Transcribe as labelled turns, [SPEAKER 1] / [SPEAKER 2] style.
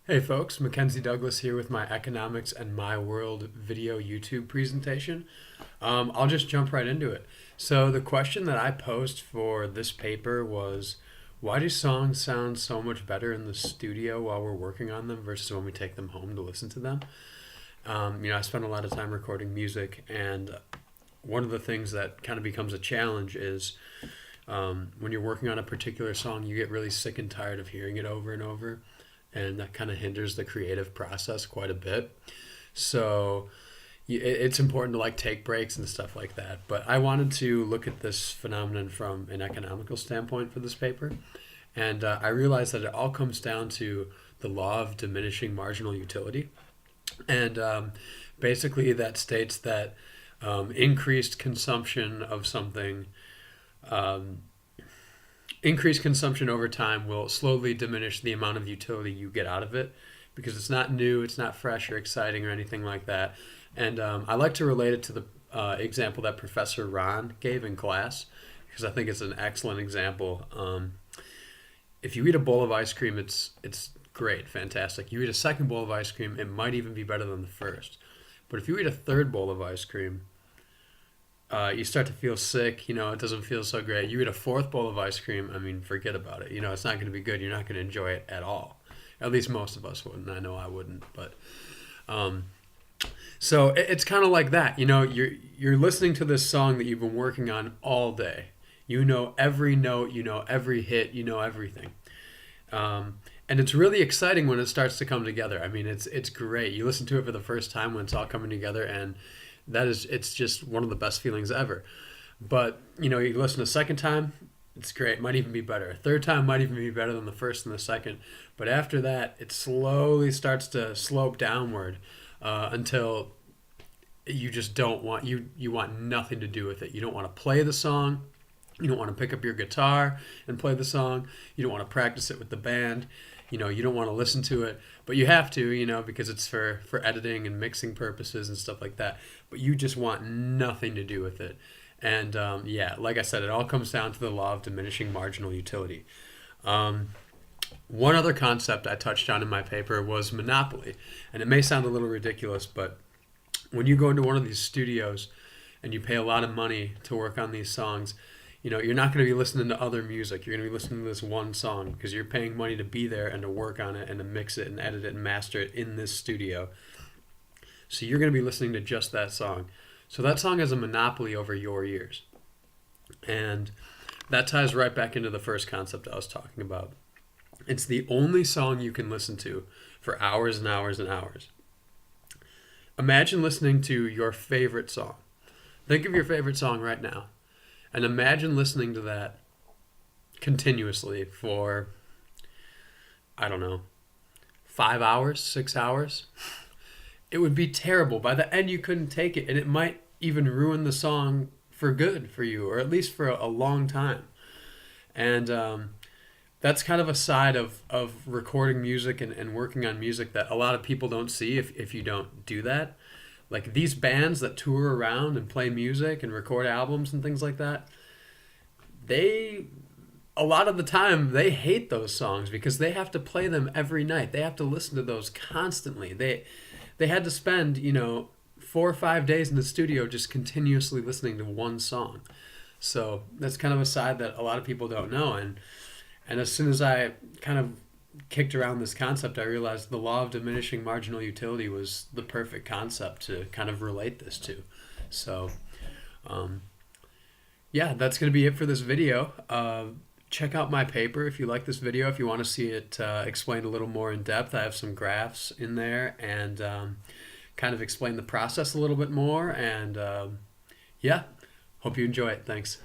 [SPEAKER 1] Hey folks, Mackenzie Douglas here with my Economics and My World video YouTube presentation. I'll just jump right into it. So the question that I posed for this paper was, why do songs sound so much better in the studio while we're working on them versus when we take them home to listen to them? I spend a lot of time recording music, and one of the things that kind of becomes a challenge is when you're working on a particular song, you get really sick and tired of hearing it over and over, and that kind of hinders the creative process quite a bit. So it's important to like take breaks and stuff like that. But I wanted to look at this phenomenon from an economical standpoint for this paper, and I realized that it all comes down to the law of diminishing marginal utility, and basically that states that increased consumption of something increased consumption over time will slowly diminish the amount of utility you get out of it because it's not new, it's not fresh or exciting or anything like that. And I like to relate it to the example that Professor Ron gave in class because I think it's an excellent example. If you eat a bowl of ice cream, it's great, fantastic. You eat a second bowl of ice cream, it might even be better than the first. But if you eat a third bowl of ice cream, you start to feel sick, it doesn't feel so great. You eat a fourth bowl of ice cream, forget about it. It's not going to be good. You're not going to enjoy it at all. At least most of us wouldn't. I know I wouldn't. But so it's kind of like that. You're listening to this song that you've been working on all day. You know every note, you know every hit, you know everything. And it's really exciting when it starts to come together. It's great. You listen to it for the first time when it's all coming together, and it's just one of the best feelings ever. But you listen a second time, it's great, might even be better. A third time might even be better than the first and the second. But after that, it slowly starts to slope downward until you just don't want you want nothing to do with it. You don't want to play the song. You don't want to pick up your guitar and play the song. You don't want to practice it with the band. You don't want to listen to it, but you have to, because it's for editing and mixing purposes and stuff like that. But you just want nothing to do with it. And like I said, it all comes down to the law of diminishing marginal utility. One other concept I touched on in my paper was monopoly. And it may sound a little ridiculous, but when you go into one of these studios and you pay a lot of money to work on these songs, you're not going to be listening to other music. You're going to be listening to this one song because you're paying money to be there and to work on it and to mix it and edit it and master it in this studio. So you're going to be listening to just that song. So that song has a monopoly over your ears. And that ties right back into the first concept I was talking about. It's the only song you can listen to for hours and hours and hours. Imagine listening to your favorite song. Think of your favorite song right now. And imagine listening to that continuously for, 5 hours, 6 hours. It would be terrible. By the end, you couldn't take it. And it might even ruin the song for good for you, or at least for a long time. And that's kind of a side of recording music and working on music that a lot of people don't see if you don't do that. Like these bands that tour around and play music and record albums and things like that, a lot of the time they hate those songs because they have to play them every night. They have to listen to those constantly. They had to spend, 4 or 5 days in the studio just continuously listening to one song. So that's kind of a side that a lot of people don't know. And as soon as I kind of kicked around this concept, I realized the law of diminishing marginal utility was the perfect concept to kind of relate this to. So, that's going to be it for this video. Check out my paper if you like this video. If you want to see it explained a little more in depth, I have some graphs in there and kind of explain the process a little bit more. And hope you enjoy it. Thanks.